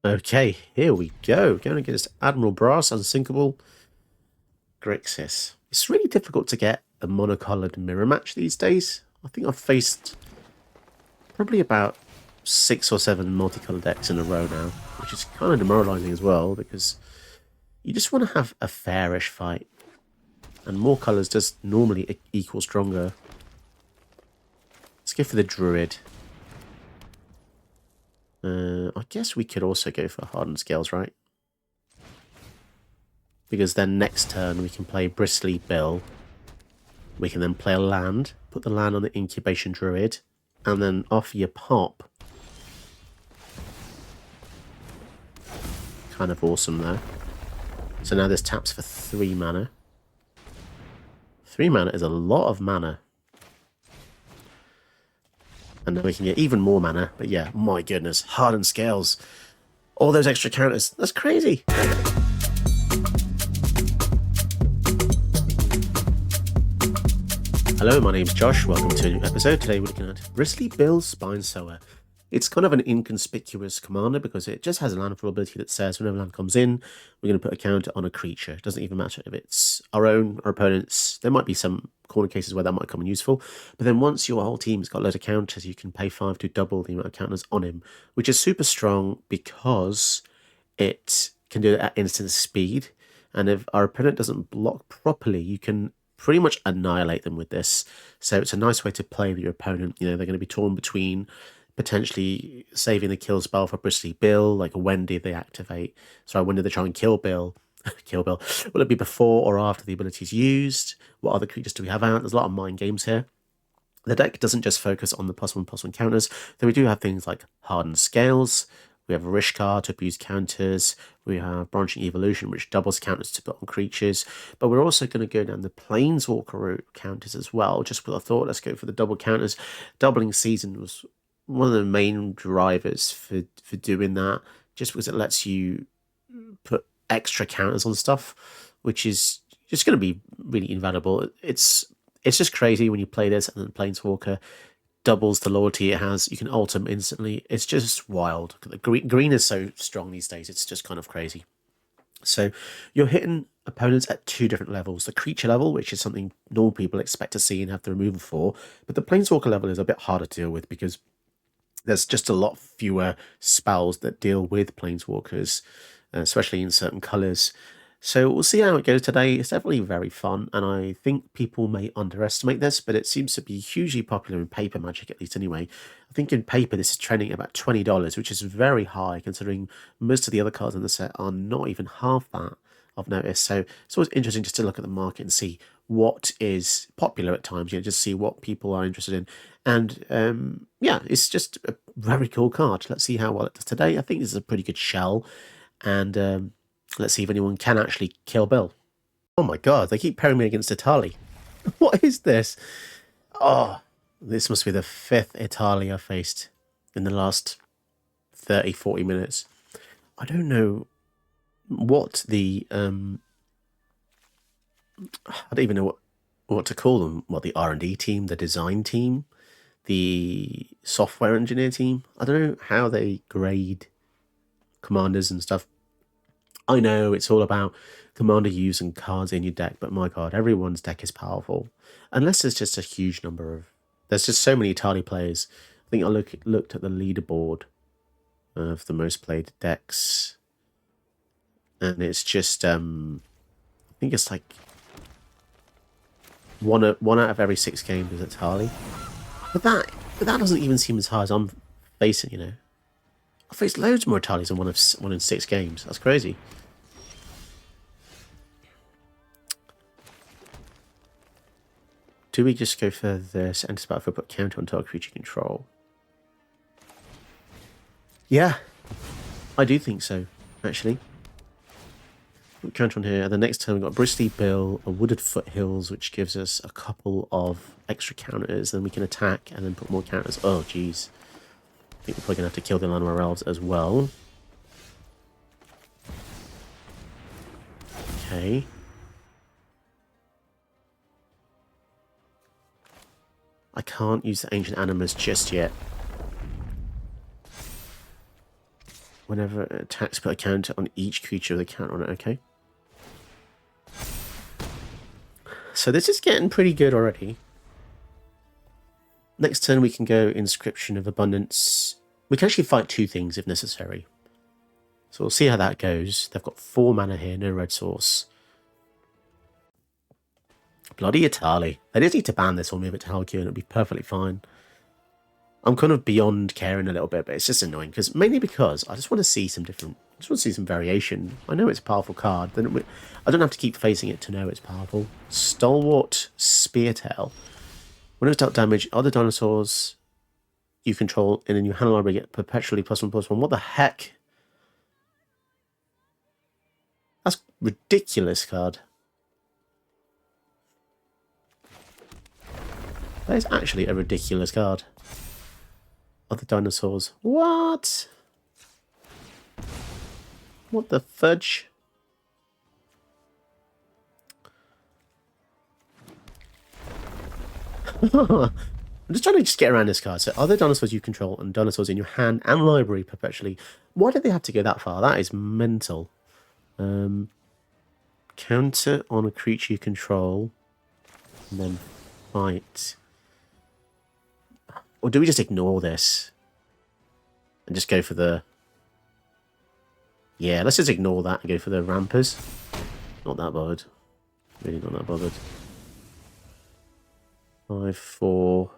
Okay, here we go. Going against Admiral Brass, Unsinkable, Grixis. It's really difficult to get a monocolored mirror match these days. I think I've faced probably about 6 or 7 multicolored decks in a row now, which is kind of demoralizing as well because you just want to have a fairish fight. And more colors does normally equal stronger. Let's go for the Druid. I guess we could also go for Hardened Scales, right? Because then next turn we can play Bristly Bill. We can then play a land, put the land on the Incubation Druid, and then offer your pop. Kind of awesome there. So now this taps for 3 mana. 3 mana is a lot of mana. And then we can get even more mana. But yeah, my goodness, Hardened Scales. All those extra counters. That's crazy. Hello, my name's Josh. Welcome to a new episode. Today we're looking at Bristly Bill Spine Sower. It's kind of an inconspicuous commander because it just has a landfall ability that says whenever land comes in, we're going to put a counter on a creature. It doesn't even matter if it's our own or opponents. There might be some corner cases where that might come in useful. But then once your whole team's got a load of counters, you can pay 5 to double the amount of counters on him, which is super strong because it can do it at instant speed. And if our opponent doesn't block properly, you can pretty much annihilate them with this. So it's a nice way to play with your opponent. You know, they're going to be torn between potentially saving the kill spell for Bristly Bill, like when did they activate? Sorry, when did they try and kill Bill? Kill Bill. Will it be before or after the ability is used? What other creatures do we have out? There's a lot of mind games here. The deck doesn't just focus on the +1/+1 counters, though we do have things like Hardened Scales. We have Rishkar to abuse counters. We have Branching Evolution, which doubles counters to put on creatures. But we're also going to go down the Planeswalker route counters as well. Just with a thought, let's go for the double counters. Doubling Season was one of the main drivers for doing that, just because it lets you put extra counters on stuff, which is just going to be really invaluable. It's just crazy when you play this and then Planeswalker doubles the loyalty it has. You can ult him instantly. It's just wild. The green is so strong these days. It's just kind of crazy. So you're hitting opponents at 2 different levels. The creature level, which is something normal people expect to see and have the removal for, but the Planeswalker level is a bit harder to deal with because there's just a lot fewer spells that deal with Planeswalkers, especially in certain colours. So we'll see how it goes today. It's definitely very fun, and I think people may underestimate this, but it seems to be hugely popular in paper Magic, at least anyway. I think in paper this is trending at about $20, which is very high considering most of the other cards in the set are not even half that, I've noticed. So it's always interesting just to look at the market and see what is popular at times, just see what people are interested in. And yeah, it's just a very cool card. Let's see how well it does today. I think this is a pretty good shell, and let's see if anyone can actually kill Bill. Oh my god, they keep pairing me against Itali. What is this? Oh, this must be the 5th Itali I've faced in the last 30, 40 minutes. I don't know what the I don't even know what to call them. What, the R&D team, the design team, the software engineer team? I don't know how they grade commanders and stuff. I know it's all about commander use and cards in your deck, but my god, everyone's deck is powerful. Unless there's just a huge number of... There's just so many Itali players. I think I looked at the leaderboard of the most played decks, and it's just... I think it's like one out of every 6 games is Itali. But that doesn't even seem as high as I'm facing, I faced loads more Italis in one in 6 games. That's crazy. Do we just go for this enter spell for put counter on target creature control? Yeah, I do think so, actually. Put counter on here, and the next turn we've got Bristly Bill, a Wooded Foothills, which gives us a couple of extra counters. Then we can attack and then put more counters. Oh, jeez. I think we're probably going to have to kill the Land of our Elves as well. Okay. I can't use the Ancient Animus just yet. Whenever it attacks, put a counter on each creature with a counter on it. Okay. So this is getting pretty good already. Next turn we can go Inscription of Abundance. We can actually fight 2 things if necessary. So we'll see how that goes. They've got 4 mana here, no red source. Bloody Italy. They just need to ban this or move it to Halkyu and it'll be perfectly fine. I'm kind of beyond caring a little bit, but it's just annoying because mainly because I just want to see some different. I just want to see some variation. I know it's a powerful card. Then I don't have to keep facing it to know it's powerful. Stalwart Speartail. When it's dealt damage, other dinosaurs you control in a new hand library get perpetually +1/+1. What the heck? That's ridiculous card. That is actually a ridiculous card. Other dinosaurs. What? What the fudge? I'm just trying to get around this card. So other dinosaurs you control and dinosaurs in your hand and library perpetually. Why did they have to go that far? That is mental. Counter on a creature you control and then fight. Or do we just ignore this and just go for the... Yeah, let's just ignore that and go for the Rampers. Not that bothered. Really not that bothered. 5/4.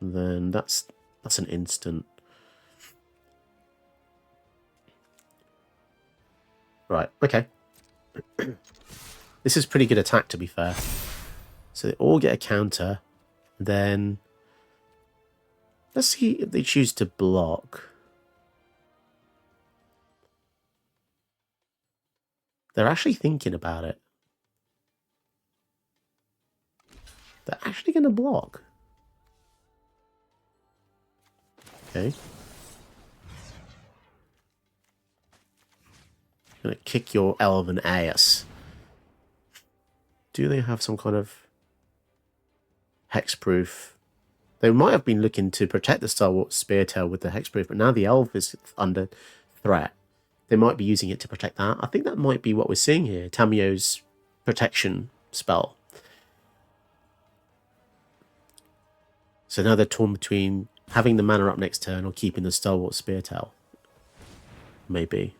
And then that's an instant. Right, okay. This is pretty good attack, to be fair. So they all get a counter. Then let's see if they choose to block. They're actually thinking about it. They're actually going to block. Okay. Going to kick your elven ass. Do they have some kind of hexproof? They might have been looking to protect the Stalwart Speartail with the hexproof, but now the elf is under threat. They might be using it to protect that. I think that might be what we're seeing here. Tamio's protection spell. So now they're torn between having the mana up next turn or keeping the Stalwart Speartail. Maybe.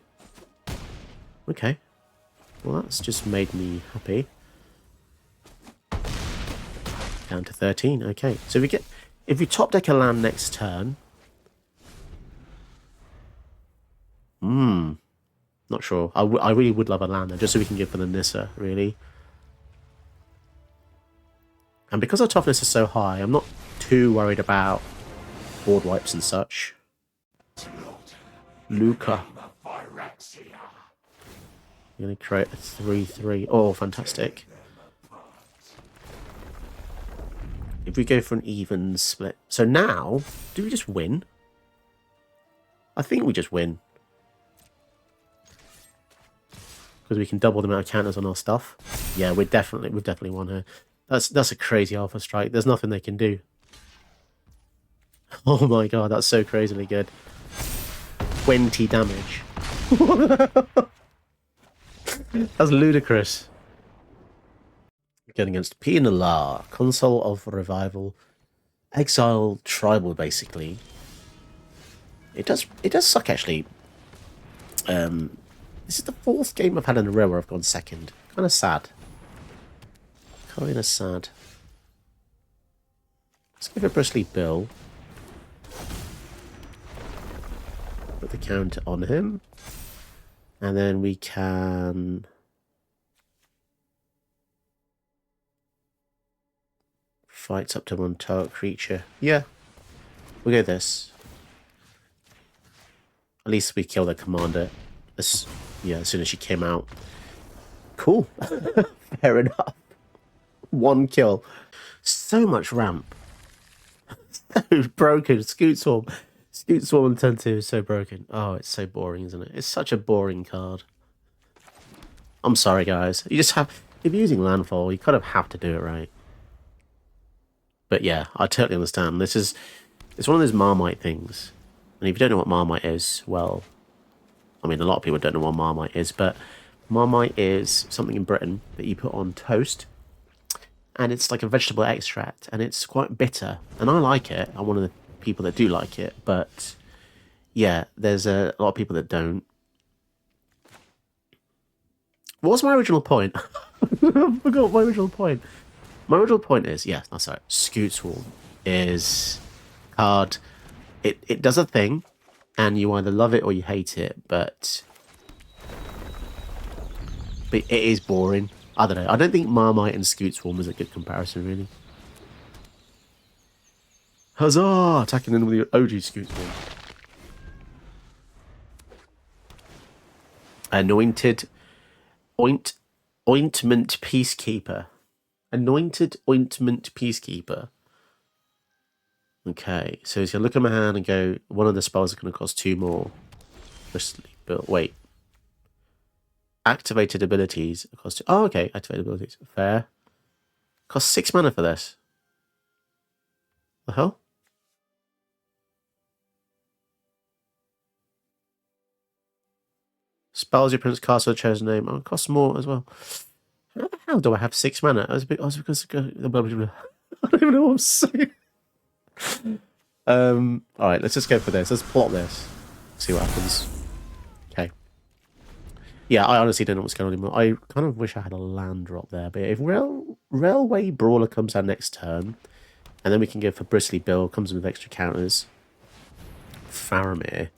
Okay. Well, that's just made me happy. Down to 13. Okay. So if we top deck a land next turn. Not sure. I really would love a land there, just so we can go for the Nissa, really. And because our toughness is so high, I'm not too worried about board wipes and such. Luca. You're going to create a 3/3. Oh, fantastic. If we go for an even split. So now, do we just win? I think we just win. Because we can double the amount of counters on our stuff. Yeah, we've definitely won here. That's a crazy alpha strike. There's nothing they can do. Oh my god, that's so crazily good. 20 damage. That's ludicrous. Going against P&LR, Console of Revival, Exile Tribal, basically. It does suck, actually. This is the 4th game I've had in a row where I've gone second. Kind of sad. Kind of sad. Let's give it Bristly Bill. Put the counter on him. And then we can... Fights up to one target creature. Yeah. We'll go this. At least we kill the commander. As soon as she came out. Cool. Fair enough. 1 kill. So much ramp. So broken. Scoot Swarm on turn 2 is so broken. Oh, it's so boring, isn't it? It's such a boring card. I'm sorry, guys. You just have... If you're using landfall, you kind of have to do it right. But yeah, I totally understand. This It's one of those Marmite things. And if you don't know what Marmite is, well, I mean, a lot of people don't know what Marmite is, but Marmite is something in Britain that you put on toast. And it's like a vegetable extract, and it's quite bitter. And I like it. I'm one of the people that do like it, but yeah, there's a lot of people that don't. What was my original point? I forgot my original point. My original point is, yeah, that's right. Scoot Swarm is card. It does a thing, and you either love it or you hate it, but it is boring. I don't know. I don't think Marmite and Scoot Swarm is a good comparison, really. Huzzah! Attacking in with your OG Scoot Swarm. Anointed ointment peacekeeper. Anointed ointment peacekeeper. Okay, so if you look at my hand and go, one of the spells is going to cost 2 more. Bristly Bill. Wait. Activated abilities cost 2. Oh, okay. Activated abilities. Fair. Cost 6 mana for this. The hell? Spells your opponent's cast with a chosen name. Oh, it costs more as well. How the hell do I have 6 mana? I was because I don't even know what I'm saying. Alright, let's just go for this. Let's plot this. See what happens. Okay. Yeah, I honestly don't know what's going on anymore. I kind of wish I had a land drop there, but if Railway Brawler comes out next turn, and then we can go for Bristly Bill, comes in with extra counters. Faramir.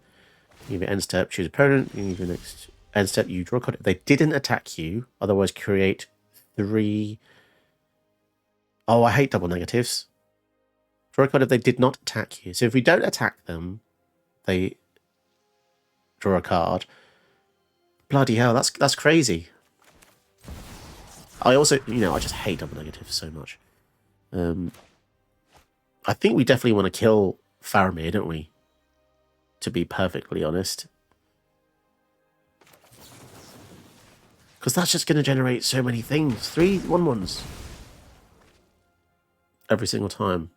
You give it end step, choose opponent, you give your next end step, you draw a card. If they didn't attack you, otherwise create 3. Oh, I hate double negatives. Draw a card if they did not attack you. So if we don't attack them, they draw a card. Bloody hell, that's crazy. I also, I just hate double negatives so much. I think we definitely want to kill Faramir, don't we? To be perfectly honest. Because that's just going to generate so many things. 3 1/1s. Every single time.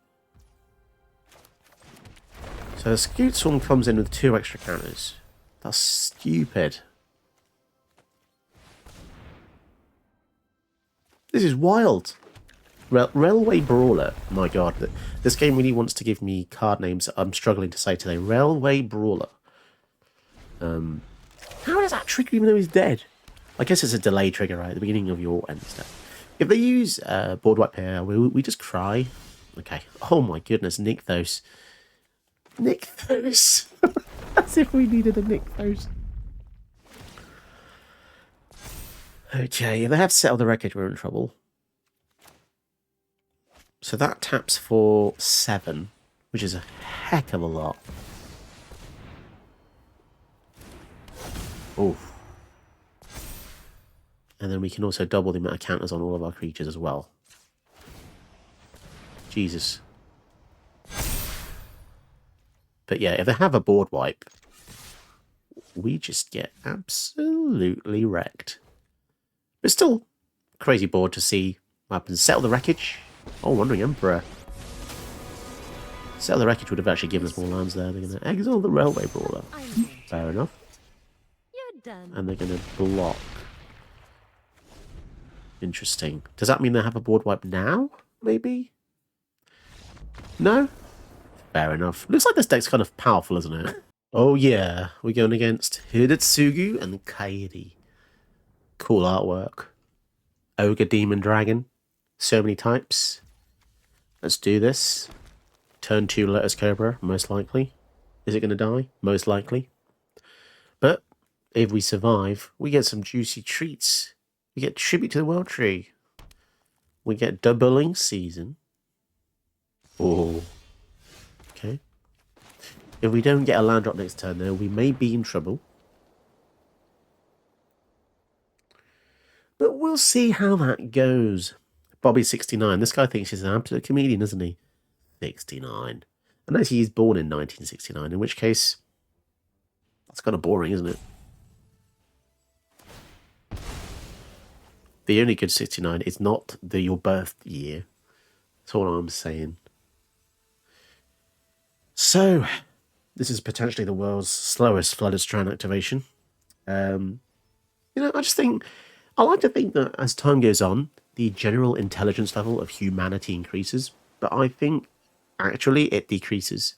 So the Scoot Swarm comes in with 2 extra counters. That's stupid. This is wild. Railway Brawler. My god. This game really wants to give me card names that I'm struggling to say today. Railway Brawler. How does that trigger even though he's dead? I guess it's a delay trigger right at the beginning of your end step. If they use board wipe here, we just cry. Okay. Oh my goodness, Nykthos. Nykthos. As if we needed a Nykthos. Okay, if they have to settle the wreckage, we're in trouble. So that taps for 7, which is a heck of a lot. Oof. And then we can also double the amount of counters on all of our creatures as well. Jesus. But yeah, if they have a board wipe, we just get absolutely wrecked. But still, crazy board to see what happens. Settle the wreckage. Oh, Wandering Emperor. Settle the wreckage would have actually given us more lands there. They're going to exile the Railway Brawler. Fair enough. You're done. And they're going to block. Interesting. Does that mean they have a board wipe now? Maybe? No? Fair enough. Looks like this deck's kind of powerful, isn't it? Oh yeah, we're going against Hidetsugu and Kairi. Cool artwork. Ogre Demon Dragon. So many types. Let's do this. Turn 2 Lotus Cobra, most likely. Is it going to die? Most likely. But if we survive, we get some juicy treats. We get Tribute to the World Tree. We get Doubling Season. Oh. Okay. If we don't get a land drop next turn, though, we may be in trouble. But we'll see how that goes. Bobby69. This guy thinks he's an absolute comedian, isn't he? 69. Unless he's born in 1969, in which case, that's kind of boring, isn't it? The only good 69 is not your birth year. That's all I'm saying. So, this is potentially the world's slowest flooded strand activation. I just think I like to think that as time goes on, the general intelligence level of humanity increases, but I think actually it decreases.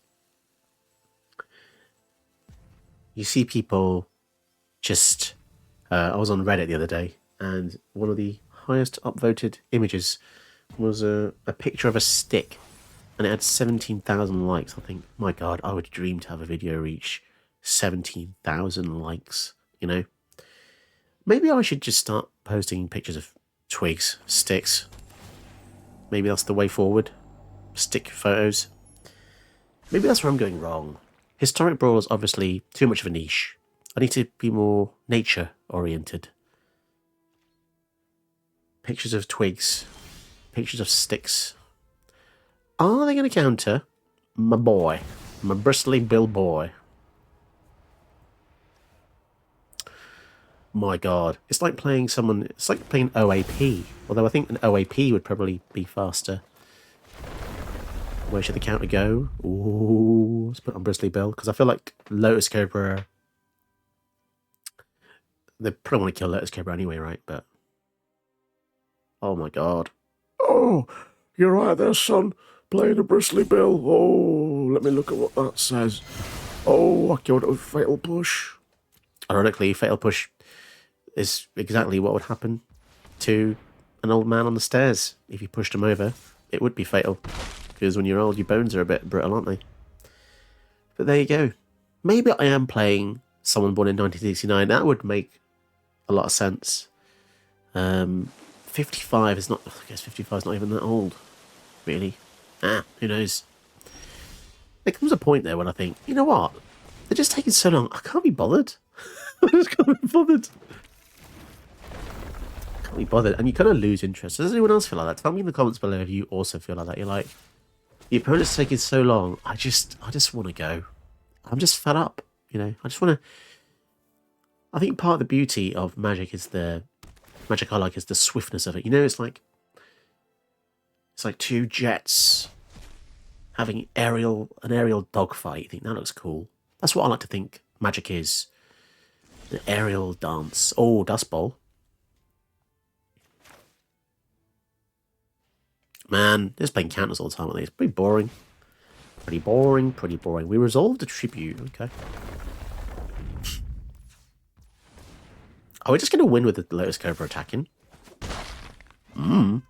You see people just. I was on Reddit the other day, and one of the highest upvoted images was a picture of a stick, and it had 17,000 likes. I think, my God, I would dream to have a video reach 17,000 likes, you know? Maybe I should just start posting pictures of twigs, sticks. Maybe that's the way forward. Stick photos. Maybe that's where I'm going wrong. Historic Brawl is obviously too much of a niche. I need to be more nature-oriented. Pictures of twigs. Pictures of sticks. Are they going to counter my boy? My Bristly Bill boy? My God. It's like playing someone... It's like playing OAP. Although I think an OAP would probably be faster. Where should the counter go? Ooh, let's put it on Bristly Bill. Because I feel like Lotus Cobra... They probably want to kill Lotus Cobra anyway, right? But... Oh my God. Oh, you're right there, son. Playing a Bristly Bill. Oh, let me look at what that says. Oh, I killed it with Fatal Push. Ironically, Fatal Push is exactly what would happen to an old man on the stairs. If you pushed him over, it would be fatal. Because when you're old, your bones are a bit brittle, aren't they? But there you go. Maybe I am playing someone born in 1969. That would make a lot of sense. 55 is not... I guess 55 is not even that old, really. Who knows? There comes a point there when I think, you know what? They're just taking so long. I can't be bothered. I just can't be bothered. Can't be bothered. And you kind of lose interest. Does anyone else feel like that? Tell me in the comments below if you also feel like that. You're like, the opponent's taking so long. I just want to go. I'm just fed up. You know, I just want to... I think part of the beauty of Magic is the... Magic I like is the swiftness of it. You know, it's like two jets having an aerial dogfight. You think that looks cool. That's what I like to think Magic is. The aerial dance. Oh, Dust Bowl. Man, just playing counters all the time, aren't they? It's pretty boring. Pretty boring. We resolved a tribute. Okay. Are we just going to win with the Lotus Cobra attacking? But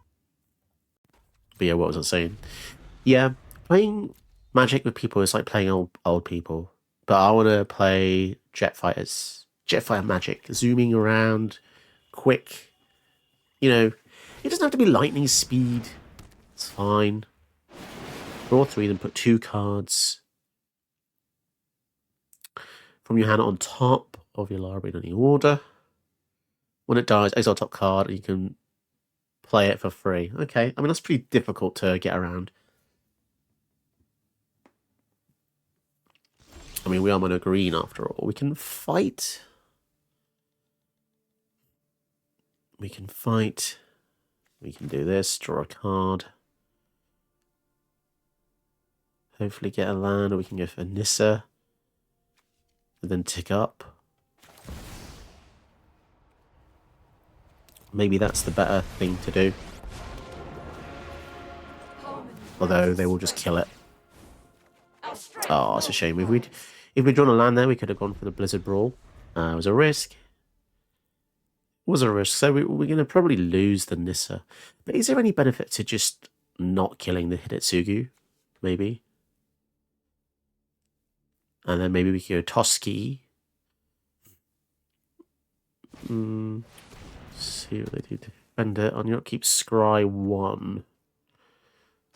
yeah, what was I saying? Yeah, playing Magic with people is like playing old people. But I want to play Jet Fighters. Jetfire Magic. Zooming around. Quick. You know, it doesn't have to be lightning speed. It's fine. Draw 3, then put 2 cards from your hand on top of your library in any order. When it dies, exile top card, and you can play it for free. Okay, I mean, that's pretty difficult to get around. I mean, we are mono green after all. We can fight. We can fight. We can do this, draw a card. Hopefully get a land, or we can go for Nissa. And then tick up. Maybe that's the better thing to do. Although they will just kill it. Oh, it's a shame. If we'd drawn a land there, we could have gone for the Blizzard Brawl. It was a risk. It was a risk. So we're going to probably lose the Nissa. But is there any benefit to just not killing the Hidetsugu? Maybe. And then maybe we could go Toski. See what they do. Defend it. On your upkeep, scry 1.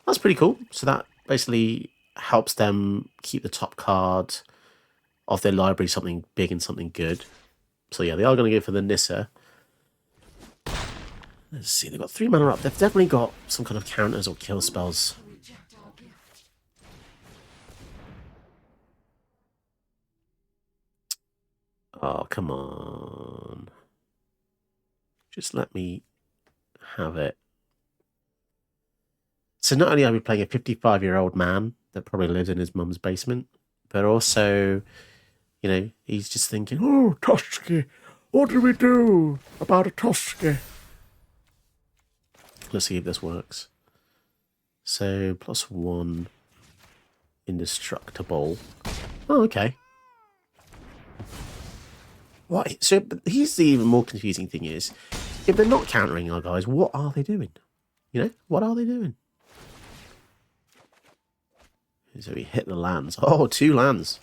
That's pretty cool. So that basically helps them keep the top card of their library something big and something good. So yeah, they are going to go for the Nissa. Let's see, they've got 3 mana up. They've definitely got some kind of counters or kill spells. Oh, come on. Just let me have it. So not only are we playing a 55-year-old man that probably lives in his mum's basement, but also, you know, he's just thinking, oh, Tusky, what do we do about a Tusky? Let's see if this works. So, +1 indestructible. Oh, okay. What? So, here's the even more confusing thing is, if they're not countering our guys, what are they doing? You know, what are they doing? So we hit the lands. Oh, 2 lands.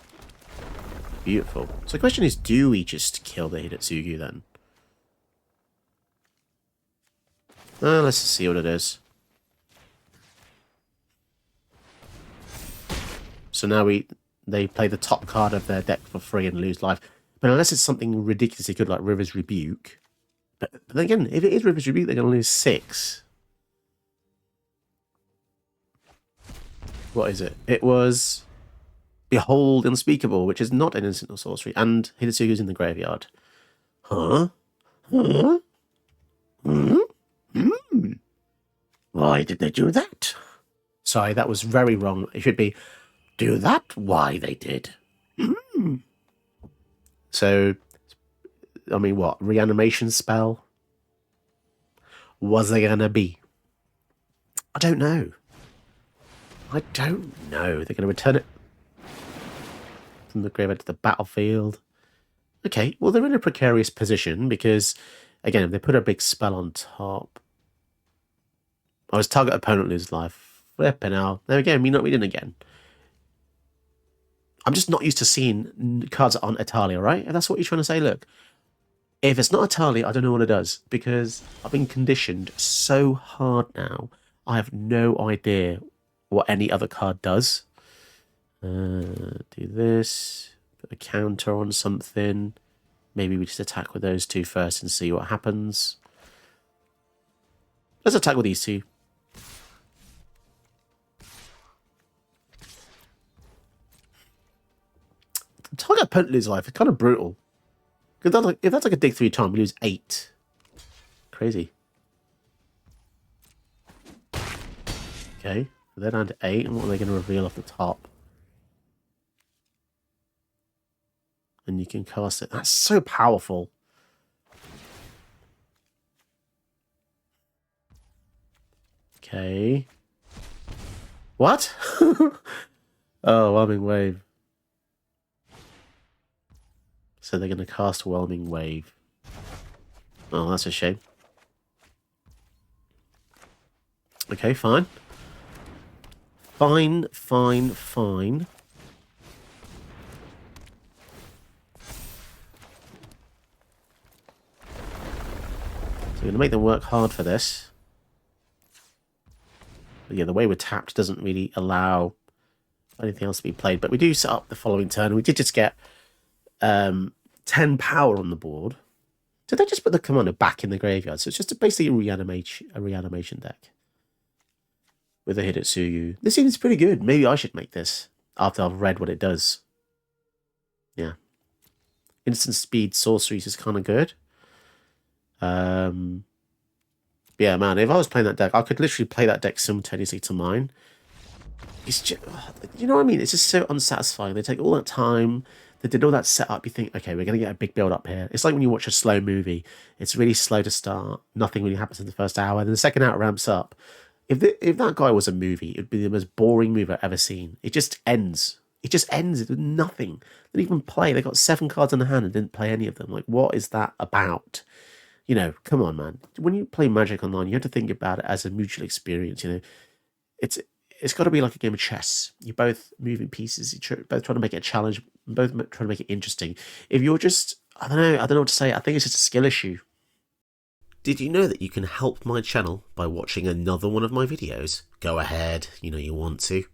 Beautiful. So the question is, do we just kill the Hidetsugu then? Let's just see what it is. So now they play the top card of their deck for free and lose life. But unless it's something ridiculously good like River's Rebuke. But then again, if it is River's Rebuke, they're going to lose 6. What is it? It was Behold Unspeakable, which is not an instant or sorcery, and Hidetsugu's in the graveyard. Huh? Huh? Why did they do that? Sorry, that was very wrong. It should be, do that? Why they did. So, I mean, what? Reanimation spell? Was there gonna be? I don't know. I don't know. They're going to return it from the graveyard to the battlefield. Okay, well, they're in a precarious position because, again, if they put a big spell on top... I was target opponent lose life. Flipping out. There we go, me not reading again. I'm just not used to seeing cards on Italia, right? If that's what you're trying to say, look. If it's not Italia, I don't know what it does, because I've been conditioned so hard now, I have no idea what any other card does. Do this, put a counter on something. Maybe we just attack with those 2 first and see what happens. Let's attack with these 2. Target opponent lose life. It's kind of brutal. Because if that's like a dig 3 time, we lose 8. Crazy. Okay. They're down to 8, and what are they going to reveal off the top? And you can cast it. That's so powerful. Okay. What? Oh, Whelming Wave. So they're going to cast Whelming Wave. Oh, that's a shame. Okay, fine. Fine. So we're going to make them work hard for this. But yeah, the way we're tapped doesn't really allow anything else to be played. But we do set up the following turn. We did just get 10 power on the board. Did they just put the commander back in the graveyard? So it's just basically a reanimation deck with a Hidetsugu. This seems pretty good. Maybe I should make this after I've read what it does. Yeah. Instant speed sorceries is kind of good. Yeah, man, if I was playing that deck, I could literally play that deck simultaneously to mine. It's just, you know what I mean? It's just so unsatisfying. They take all that time. They did all that setup. You think, okay, we're going to get a big build up here. It's like when you watch a slow movie. It's really slow to start. Nothing really happens in the first hour. Then the second hour ramps up. If that guy was a movie, it would be the most boring movie I've ever seen. It just ends. It just ends with nothing. They didn't even play. They got 7 cards in the hand and didn't play any of them. Like, what is that about? You know, come on, man. When you play Magic Online, you have to think about it as a mutual experience. You know, it's got to be like a game of chess. You're both moving pieces. You're both trying to make it a challenge. Both trying to make it interesting. If you're just, I don't know what to say. I think it's just a skill issue. Did you know that you can help my channel by watching another one of my videos? Go ahead, you know you want to.